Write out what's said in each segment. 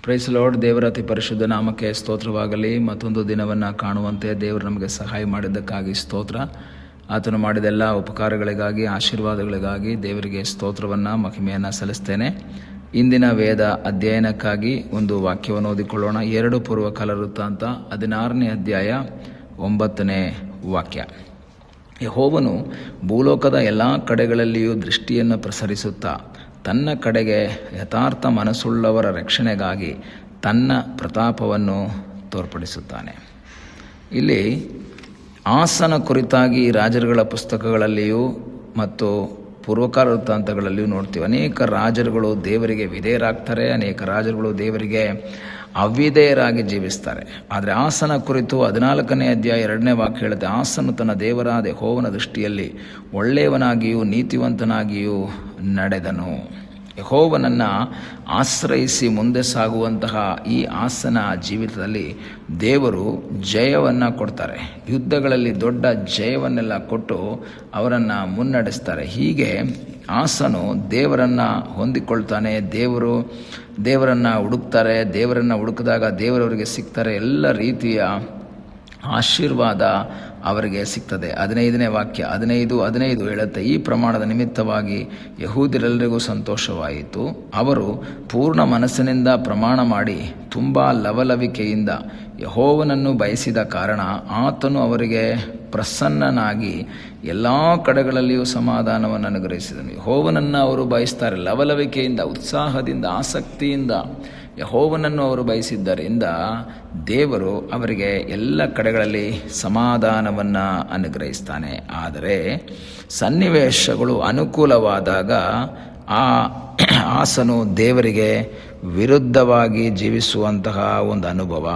Price lord. ದೇವರ ಅತಿ ಪರಿಶುದ್ಧ ನಾಮಕ್ಕೆ ಸ್ತೋತ್ರವಾಗಲಿ. ಮತ್ತೊಂದು ದಿನವನ್ನು ಕಾಣುವಂತೆ ದೇವರು ನಮಗೆ ಸಹಾಯ ಮಾಡಿದ್ದಕ್ಕಾಗಿ ಸ್ತೋತ್ರ. ಆತನು ಮಾಡಿದ ಎಲ್ಲ ಉಪಕಾರಗಳಿಗಾಗಿ, ಆಶೀರ್ವಾದಗಳಿಗಾಗಿ ದೇವರಿಗೆ ಸ್ತೋತ್ರವನ್ನು, ಮಹಿಮೆಯನ್ನು ಸಲ್ಲಿಸ್ತೇನೆ. ಇಂದಿನ ವೇದ ಅಧ್ಯಯನಕ್ಕಾಗಿ ಒಂದು ವಾಕ್ಯವನ್ನು ಓದಿಕೊಳ್ಳೋಣ. 2 ಪೂರ್ವಕಾಲ ವೃತ್ತಾಂತ 16ನೇ ಅಧ್ಯಾಯ 9ನೇ ವಾಕ್ಯ. ಯೆಹೋವನು ಭೂಲೋಕದ ಎಲ್ಲ ಕಡೆಗಳಲ್ಲಿಯೂ ದೃಷ್ಟಿಯನ್ನು ಪ್ರಸರಿಸುತ್ತಾ ತನ್ನ ಕಡೆಗೆ ಯಥಾರ್ಥ ಮನಸ್ಸುಳ್ಳವರ ರಕ್ಷಣೆಗಾಗಿ ತನ್ನ ಪ್ರತಾಪವನ್ನು ತೋರ್ಪಡಿಸುತ್ತಾನೆ. ಇಲ್ಲಿ ಆಸನ ಕುರಿತಾಗಿ ರಾಜರುಗಳ ಪುಸ್ತಕಗಳಲ್ಲಿಯೂ ಮತ್ತು ಪೂರ್ವಕಾಲ ವೃತ್ತಾಂತಗಳಲ್ಲಿಯೂ ನೋಡ್ತೀವಿ. ಅನೇಕ ರಾಜರುಗಳು ದೇವರಿಗೆ ವಿಧೇಯರಾಗ್ತಾರೆ, ಅನೇಕ ರಾಜರುಗಳು ದೇವರಿಗೆ ಅವಿಧೇಯರಾಗಿ ಜೀವಿಸ್ತಾರೆ. ಆದರೆ ಆಸನ ಕುರಿತು 14ನೇ ಅಧ್ಯಾಯ 2ನೇ ವಾಕ್ಯ ಹೇಳುತ್ತೆ, ಆಸನು ತನ್ನ ದೇವರಾದ ಯೆಹೋವನ ದೃಷ್ಟಿಯಲ್ಲಿ ಒಳ್ಳೆಯವನಾಗಿಯೂ ನೀತಿವಂತನಾಗಿಯೂ ನಡೆದನು. ಯೆಹೋವನನ್ನು ಆಶ್ರಯಿಸಿ ಮುಂದೆ ಸಾಗುವಂತಹ ಈ ಆಸನ ಜೀವಿತದಲ್ಲಿ ದೇವರು ಜಯವನ್ನು ಕೊಡ್ತಾರೆ. ಯುದ್ಧಗಳಲ್ಲಿ ದೊಡ್ಡ ಜಯವನ್ನೆಲ್ಲ ಕೊಟ್ಟು ಅವರನ್ನು ಮುನ್ನಡೆಸ್ತಾರೆ. ಹೀಗೆ ಆಸನು ದೇವರನ್ನು ಹೊಂದಿಕೊಳ್ತಾನೆ. ದೇವರನ್ನು ಹುಡುಕ್ತಾರೆ. ದೇವರನ್ನು ಹುಡುಕಿದಾಗ ದೇವರವರಿಗೆ ಸಿಗ್ತಾರೆ. ಎಲ್ಲ ರೀತಿಯ ಆಶೀರ್ವಾದ ಅವರಿಗೆ ಸಿಗ್ತದೆ. 15ನೇ ವಾಕ್ಯ 15 ಹೇಳುತ್ತೆ, ಈ ಪ್ರಮಾಣದ ನಿಮಿತ್ತವಾಗಿ ಯಹೂದ್ಯರೆಲ್ಲರಿಗೂ ಸಂತೋಷವಾಯಿತು. ಅವರು ಪೂರ್ಣ ಮನಸ್ಸಿನಿಂದ ಪ್ರಮಾಣ ಮಾಡಿ ತುಂಬ ಲವಲವಿಕೆಯಿಂದ ಯೆಹೋವನನ್ನು ಬಯಸಿದ ಕಾರಣ ಆತನು ಅವರಿಗೆ ಪ್ರಸನ್ನನಾಗಿ ಎಲ್ಲ ಕಡೆಗಳಲ್ಲಿಯೂ ಸಮಾಧಾನವನ್ನು ಅನುಗ್ರಹಿಸಿದನು. ಯೆಹೋವನನ್ನು ಅವರು ಬಯಸ್ತಾರೆ. ಲವಲವಿಕೆಯಿಂದ, ಉತ್ಸಾಹದಿಂದ, ಆಸಕ್ತಿಯಿಂದ ಯೆಹೋವನನ್ನು ಅವರು ಬಯಸಿದ್ದರಿಂದ ದೇವರು ಅವರಿಗೆ ಎಲ್ಲ ಕಡೆಗಳಲ್ಲಿ ಸಮಾಧಾನವನ್ನು ಅನುಗ್ರಹಿಸ್ತಾನೆ. ಆದರೆ ಸನ್ನಿವೇಶಗಳು ಅನುಕೂಲವಾದಾಗ ಆ ಆಸನು ದೇವರಿಗೆ ವಿರುದ್ಧವಾಗಿ ಜೀವಿಸುವಂತಹ ಒಂದು ಅನುಭವ.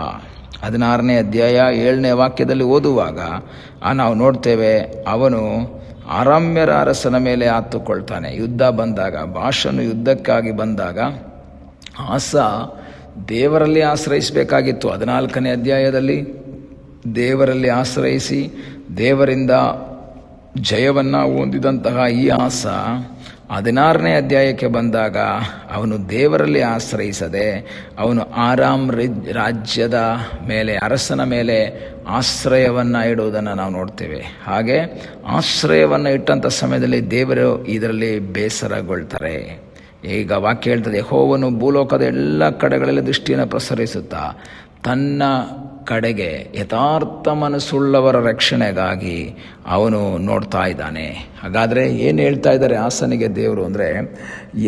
16ನೇ ಅಧ್ಯಾಯ 7ನೇ ವಾಕ್ಯದಲ್ಲಿ ಓದುವಾಗ ನಾವು ನೋಡ್ತೇವೆ, ಅವನು ಅರಾಮ್ಯರ ಅರಸನ ಮೇಲೆ ಹತ್ತುಕೊಳ್ತಾನೆ. ಯುದ್ಧ ಬಂದಾಗ, ಬಾಷನು ಯುದ್ಧಕ್ಕಾಗಿ ಬಂದಾಗ ಆಸ ದೇವರಲ್ಲಿ ಆಶ್ರಯಿಸಬೇಕಾಗಿತ್ತು. 14ನೇ ಅಧ್ಯಾಯದಲ್ಲಿ ದೇವರಲ್ಲಿ ಆಶ್ರಯಿಸಿ ದೇವರಿಂದ ಜಯವನ್ನು ಹೊಂದಿದಂತಹ ಈ ಆಸ 16ನೇ ಅಧ್ಯಾಯಕ್ಕೆ ಬಂದಾಗ ಅವನು ದೇವರಲ್ಲಿ ಆಶ್ರಯಿಸದೆ ಅವನು ಆರಾಮ್ ರಾಜ್ಯದ ಮೇಲೆ, ಅರಸನ ಮೇಲೆ ಆಶ್ರಯವನ್ನು ಇಡುವುದನ್ನು ನಾವು ನೋಡ್ತೇವೆ. ಹಾಗೆ ಆಶ್ರಯವನ್ನು ಇಟ್ಟಂಥ ಸಮಯದಲ್ಲಿ ದೇವರು ಇದರಲ್ಲಿ ಬೇಸರಗೊಳ್ತಾರೆ. ಈಗ ವಾಕ್ಯ ಹೇಳ್ತದೆ, ಯೆಹೋವನು ಭೂಲೋಕದ ಎಲ್ಲ ಕಡೆಗಳಲ್ಲಿ ದೃಷ್ಟಿಯನ್ನು ಪ್ರಸರಿಸುತ್ತಾ ತನ್ನ ಕಡೆಗೆ ಯಥಾರ್ಥ ಮನಸ್ಸುಳ್ಳವರ ರಕ್ಷಣೆಗಾಗಿ ಅವನು ನೋಡ್ತಾ ಇದ್ದಾನೆ. ಹಾಗಾದರೆ ಏನು ಹೇಳ್ತಾ ಇದ್ದಾರೆ ಆಸನಿಗೆ ದೇವರು ಅಂದರೆ,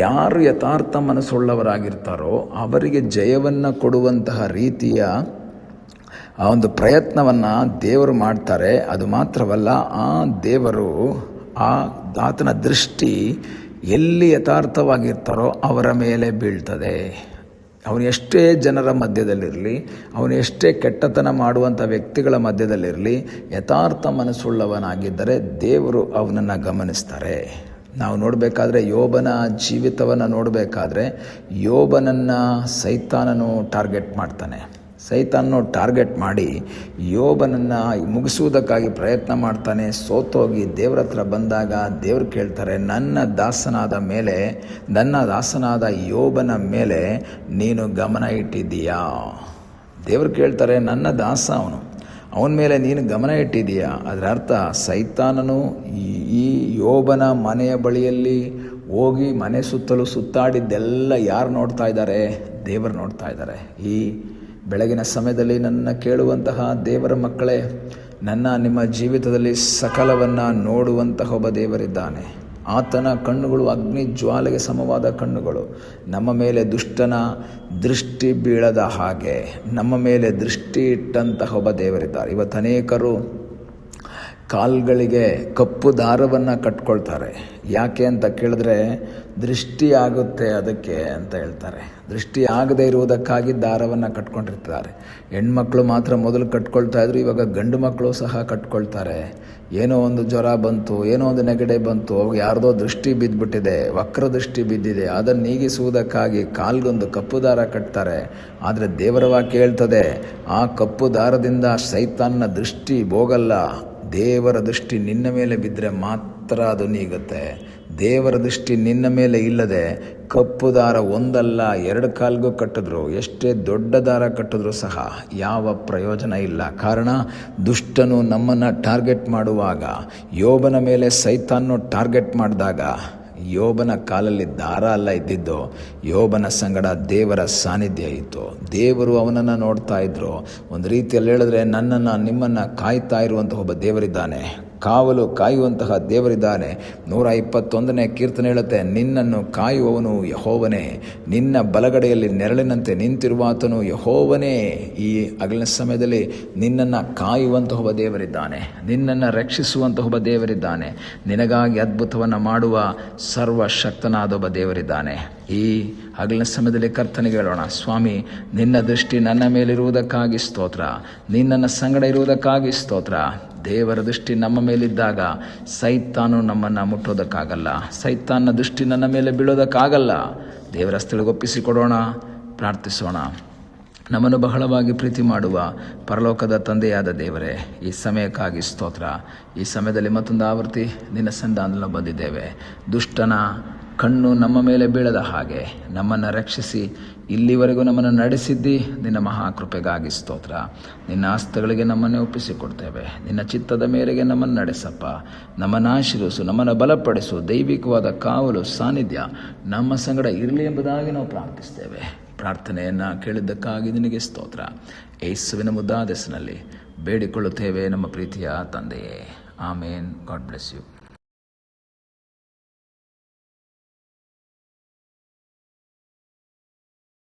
ಯಾರು ಯಥಾರ್ಥ ಮನಸ್ಸುಳ್ಳವರಾಗಿರ್ತಾರೋ ಅವರಿಗೆ ಜಯವನ್ನು ಕೊಡುವಂತಹ ರೀತಿಯ ಆ ಒಂದು ಪ್ರಯತ್ನವನ್ನು ದೇವರು ಮಾಡ್ತಾರೆ. ಅದು ಮಾತ್ರವಲ್ಲ, ಆ ದೇವರು ಆತನ ದೃಷ್ಟಿ ಎಲ್ಲಿ ಯಥಾರ್ಥವಾಗಿರ್ತಾರೋ ಅವರ ಮೇಲೆ ಬೀಳ್ತದೆ. ಅವನು ಎಷ್ಟೇ ಜನರ ಮಧ್ಯದಲ್ಲಿರಲಿ, ಅವನು ಎಷ್ಟೇ ಕೆಟ್ಟತನ ಮಾಡುವಂಥ ವ್ಯಕ್ತಿಗಳ ಮಧ್ಯದಲ್ಲಿರಲಿ, ಯಥಾರ್ಥ ಮನಸ್ಸುಳ್ಳವನಾಗಿದ್ದರೆ ದೇವರು ಅವನನ್ನು ಗಮನಿಸ್ತಾರೆ. ನಾವು ನೋಡಬೇಕಾದ್ರೆ ಯೋಬನ ಜೀವಿತವನ್ನು ನೋಡಬೇಕಾದ್ರೆ ಯೋಬನನ್ನು ಸೈತಾನನು ಟಾರ್ಗೆಟ್ ಮಾಡ್ತಾನೆ. ಸೈತಾನನು ಟಾರ್ಗೆಟ್ ಮಾಡಿ ಯೋಬನನ್ನು ಮುಗಿಸುವುದಕ್ಕಾಗಿ ಪ್ರಯತ್ನ ಮಾಡ್ತಾನೆ. ಸೋತೋಗಿ ದೇವರ ಹತ್ರ ಬಂದಾಗ ದೇವರು ಕೇಳ್ತಾರೆ, ನನ್ನ ದಾಸನಾದ ಯೋಬನ ಮೇಲೆ ನೀನು ಗಮನ ಇಟ್ಟಿದ್ದೀಯಾ? ದೇವರು ಕೇಳ್ತಾರೆ, ನನ್ನ ದಾಸ ಅವನ ಮೇಲೆ ನೀನು ಗಮನ ಇಟ್ಟಿದ್ದೀಯಾ? ಅದರ ಅರ್ಥ ಸೈತಾನನು ಈ ಯೋಬನ ಮನೆಯ ಬಳಿಯಲ್ಲಿ ಹೋಗಿ ಮನೆ ಸುತ್ತಲೂ ಸುತ್ತಾಡಿದ್ದೆಲ್ಲ ಯಾರು ನೋಡ್ತಾ ಇದ್ದಾರೆ? ದೇವರು ನೋಡ್ತಾ ಇದ್ದಾರೆ. ಈ ಬೆಳಗಿನ ಸಮಯದಲ್ಲಿ ನನ್ನ ಕೇಳುವಂತಹ ದೇವರ ಮಕ್ಕಳೇ, ನಿಮ್ಮ ಜೀವಿತದಲ್ಲಿ ಸಕಲವನ್ನು ನೋಡುವಂತಹ ಒಬ್ಬ ದೇವರಿದ್ದಾನೆ. ಆತನ ಕಣ್ಣುಗಳು ಅಗ್ನಿ ಜ್ವಾಲೆಗೆ ಸಮವಾದ ಕಣ್ಣುಗಳು. ನಮ್ಮ ಮೇಲೆ ದುಷ್ಟನ ದೃಷ್ಟಿ ಬೀಳದ ಹಾಗೆ ನಮ್ಮ ಮೇಲೆ ದೃಷ್ಟಿ ಇಟ್ಟಂತಹ ಒಬ್ಬ ದೇವರಿದ್ದಾರೆ. ಇವತ್ತು ಅನೇಕರು ಕಾಲ್ಗಳಿಗೆ ಕಪ್ಪು ದಾರವನ್ನು ಕಟ್ಕೊಳ್ತಾರೆ. ಯಾಕೆ ಅಂತ ಕೇಳಿದ್ರೆ ದೃಷ್ಟಿ ಆಗುತ್ತೆ ಅದಕ್ಕೆ ಅಂತ ಹೇಳ್ತಾರೆ. ದೃಷ್ಟಿ ಆಗದೇ ಇರುವುದಕ್ಕಾಗಿ ದಾರವನ್ನು ಕಟ್ಕೊಂಡಿರ್ತಾರೆ. ಹೆಣ್ಮಕ್ಳು ಮಾತ್ರ ಮೊದಲು ಕಟ್ಕೊಳ್ತಾ ಇದ್ರು, ಇವಾಗ ಗಂಡು ಮಕ್ಕಳು ಸಹ ಕಟ್ಕೊಳ್ತಾರೆ. ಏನೋ ಒಂದು ಜ್ವರ ಬಂತು, ಏನೋ ಒಂದು ನೆಗಡಿ ಬಂತು, ಅವಾಗ ಯಾರ್ದೋ ದೃಷ್ಟಿ ಬಿದ್ದುಬಿಟ್ಟಿದೆ, ವಕ್ರ ದೃಷ್ಟಿ ಬಿದ್ದಿದೆ, ಅದನ್ನು ನೀಗಿಸುವುದಕ್ಕಾಗಿ ಕಾಲ್ಗೊಂದು ಕಪ್ಪು ದಾರ ಕಟ್ತಾರೆ. ಆದರೆ ದೇವರ ವಾಕ್ಯ ಹೇಳ್ತದೆ, ಆ ಕಪ್ಪು ದಾರದಿಂದ ಸೈತಾನನ ದೃಷ್ಟಿ ಹೋಗಲ್ಲ. ದೇವರ ದೃಷ್ಟಿ ನಿನ್ನ ಮೇಲೆ ಬಿದ್ದರೆ ಮಾತ್ರ ಅದು ನೀಗುತ್ತೆ. ದೇವರ ದೃಷ್ಟಿ ನಿನ್ನ ಮೇಲೆ ಇಲ್ಲದೆ ಕಪ್ಪು ದಾರ ಒಂದಲ್ಲ 2 ಕಾಲ್ಗೂ ಕಟ್ಟಿದ್ರು, ಎಷ್ಟೇ ದೊಡ್ಡ ದಾರ ಕಟ್ಟಿದ್ರು ಸಹ ಯಾವ ಪ್ರಯೋಜನ ಇಲ್ಲ. ಕಾರಣ ದುಷ್ಟನು ನಮ್ಮನ್ನು ಟಾರ್ಗೆಟ್ ಮಾಡುವಾಗ, ಯೋಬನ ಮೇಲೆ ಸೈತಾನ್ನು ಟಾರ್ಗೆಟ್ ಮಾಡಿದಾಗ ಯೋಬನ ಕಾಲಲ್ಲಿ ದಾರ ಅಲ್ಲ ಇದ್ದಿದ್ದು, ಯೋಬನ ಸಂಗಡ ದೇವರ ಸಾನ್ನಿಧ್ಯ ಇತ್ತು. ದೇವರು ಅವನನ್ನು ನೋಡ್ತಾ ಇದ್ರು. ಒಂದು ರೀತಿಯಲ್ಲಿ ಹೇಳಿದ್ರೆ ನನ್ನನ್ನು ನಿಮ್ಮನ್ನು ಕಾಯ್ತಾ ಇರುವಂಥ ಒಬ್ಬ ದೇವರಿದ್ದಾನೆ, ಕಾವಲು ಕಾಯುವಂತಹ ದೇವರಿದ್ದಾನೆ. 121ನೇ ಕೀರ್ತನೆ ಹೇಳುತ್ತೆ, ನಿನ್ನನ್ನು ಕಾಯುವವನು ಯೆಹೋವನೇ, ನಿನ್ನ ಬಲಗಡೆಯಲ್ಲಿ ನೆರಳಿನಂತೆ ನಿಂತಿರುವಾತನು ಯೆಹೋವನೇ. ಈ ಹಗಲಿನ ಸಮಯದಲ್ಲಿ ನಿನ್ನನ್ನು ಕಾಯುವಂತಹ ಒಬ್ಬ ದೇವರಿದ್ದಾನೆ, ನಿನ್ನನ್ನು ರಕ್ಷಿಸುವಂತಹ ಒಬ್ಬ ದೇವರಿದ್ದಾನೆ, ನಿನಗಾಗಿ ಅದ್ಭುತವನ್ನು ಮಾಡುವ ಸರ್ವಶಕ್ತನಾದ ಒಬ್ಬ ದೇವರಿದ್ದಾನೆ. ಈ ಹಗಲಿನ ಸಮಯದಲ್ಲಿ ಕರ್ತನಿಗೆ ಹೇಳೋಣ, ಸ್ವಾಮಿ ನಿನ್ನ ದೃಷ್ಟಿ ನನ್ನ ಮೇಲಿರುವುದಕ್ಕಾಗಿ ಸ್ತೋತ್ರ, ನಿನ್ನನ್ನು ಸಂಗಡ ಇರುವುದಕ್ಕಾಗಿ ಸ್ತೋತ್ರ. ದೇವರ ದೃಷ್ಟಿ ನಮ್ಮ ಮೇಲಿದ್ದಾಗ ಸೈತಾನು ನಮ್ಮನ್ನು ಮುಟ್ಟೋದಕ್ಕಾಗಲ್ಲ, ಸೈತಾನ ದೃಷ್ಟಿ ನನ್ನ ಮೇಲೆ ಬೀಳೋದಕ್ಕಾಗಲ್ಲ. ದೇವರ ಸ್ಥಳಗೊಪ್ಪಿಸಿಕೊಡೋಣ, ಪ್ರಾರ್ಥಿಸೋಣ. ನಮ್ಮನ್ನು ಬಹಳವಾಗಿ ಪ್ರೀತಿ ಮಾಡುವ ಪರಲೋಕದ ತಂದೆಯಾದ ದೇವರೇ, ಈ ಸಮಯಕ್ಕಾಗಿ ಸ್ತೋತ್ರ. ಈ ಸಮಯದಲ್ಲಿ ಮತ್ತೊಂದು ಆವರ್ತಿ ನಿನ್ನ ಸನ್ನಿಧಾನದಲ್ಲಿ ಬಂದಿದ್ದೇವೆ. ದುಷ್ಟನ ಕಣ್ಣು ನಮ್ಮ ಮೇಲೆ ಬೀಳದ ಹಾಗೆ ನಮ್ಮನ್ನು ರಕ್ಷಿಸಿ ಇಲ್ಲಿವರೆಗೂ ನಮ್ಮನ್ನು ನಡೆಸಿದ್ದಿ ನಿನ್ನ ಮಹಾಕೃಪೆಗಾಗಿ ಸ್ತೋತ್ರ. ನಿನ್ನ ಹಸ್ತಗಳಿಗೆ ನಮ್ಮನ್ನೇ ಒಪ್ಪಿಸಿಕೊಡ್ತೇವೆ. ನಿನ್ನ ಚಿತ್ತದ ಮೇರೆಗೆ ನಮ್ಮನ್ನು ನಡೆಸಪ್ಪ, ನಮ್ಮನ್ನು ಆಶೀರ್ವಸು, ನಮ್ಮನ್ನು ಬಲಪಡಿಸು. ದೈವಿಕವಾದ ಕಾವಲು ಸಾನ್ನಿಧ್ಯ ನಮ್ಮ ಸಂಗಡ ಇರಲಿ ಎಂಬುದಾಗಿ ನಾವು ಪ್ರಾರ್ಥಿಸ್ತೇವೆ. ಪ್ರಾರ್ಥನೆಯನ್ನು ಕೇಳಿದ್ದಕ್ಕಾಗಿ ನಿನಗೆ ಸ್ತೋತ್ರ. ಯೇಸುವಿನ ಮುದ್ದಾದ ಹೆಸರಿನಲ್ಲಿ ಬೇಡಿಕೊಳ್ಳುತ್ತೇವೆ ನಮ್ಮ ಪ್ರೀತಿಯ ತಂದೆಯೇ, ಆಮೇನ್. God bless you.